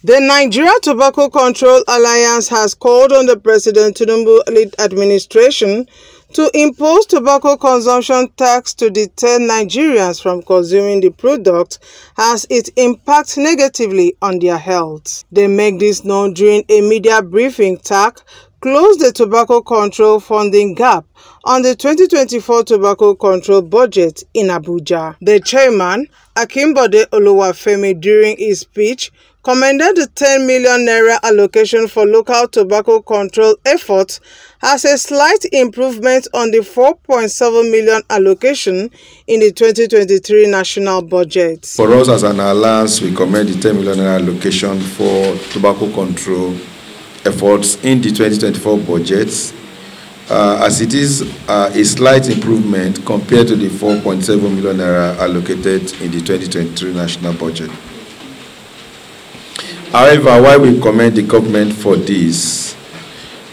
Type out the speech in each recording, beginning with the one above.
The Nigeria Tobacco Control Alliance has called on the President Tinibu-led administration to impose tobacco consumption tax to deter Nigerians from consuming the product as it impacts negatively on their health. They make this known during a media briefing TAC closed the tobacco control funding gap on the 2024 tobacco control budget in Abuja. The chairman, Akinbode Oluwafemi, during his speech, commended the 10 million naira allocation for local tobacco control efforts as a slight improvement on the 4.7 million allocation in the 2023 national budget. For us as an alliance, we commend the 10 million naira allocation for tobacco control efforts in the 2024 budget, as it is a slight improvement compared to the 4.7 million naira allocated in the 2023 national budget. However, while we commend the government for this,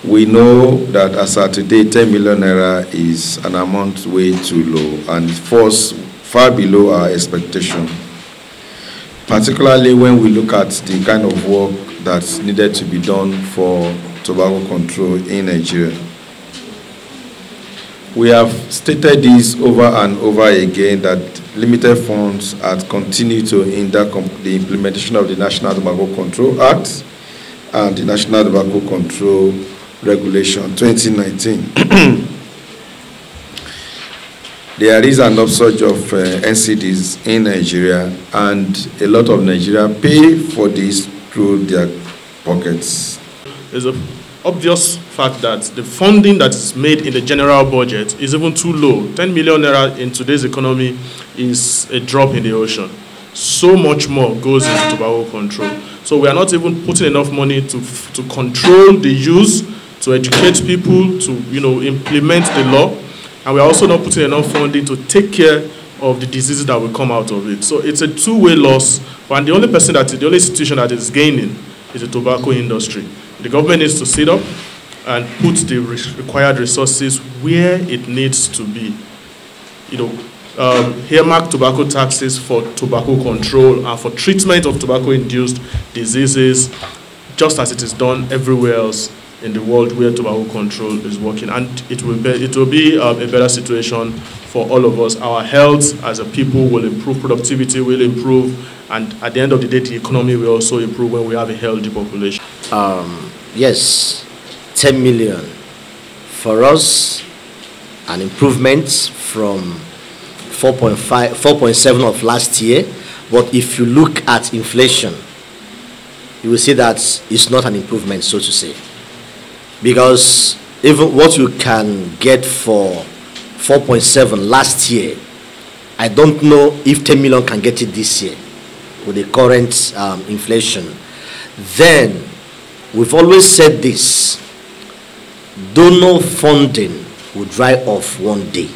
we know that as at today, 10 million naira is an amount way too low and falls far below our expectation, particularly when we look at the kind of work that's needed to be done for tobacco control in Nigeria. We have stated this over and over again that limited funds had continued to hinder the implementation of the National Tobacco Control Act and the National Tobacco Control Regulation 2019. There is an upsurge of NCDs in Nigeria, and a lot of Nigerians pay for this through their pockets. There's an obvious fact that the funding that is made in the general budget is even too low. 10 million naira in today's economy is a drop in the ocean. So much more goes into tobacco control. So we are not even putting enough money to control the use, to educate people, to implement the law, and we are also not putting enough funding to take care of the diseases that will come out of it. So it's a two-way loss, and the only institution that is gaining is the tobacco industry. The government needs to sit up and put the required resources where it needs to be. Earmark tobacco taxes for tobacco control and for treatment of tobacco-induced diseases, just as it is done everywhere else in the world where tobacco control is working. And it will be a better situation for all of us. Our health as a people will improve, productivity will improve, and at the end of the day, the economy will also improve when we have a healthy population. Yes, 10 million. For us, an improvement from 4.7 of last year. But if you look at inflation, you will see that it's not an improvement, so to say. Because even what you can get for 4.7 last year, I don't know if 10 million can get it this year with the current inflation. Then, we've always said this: donor funding will dry off one day.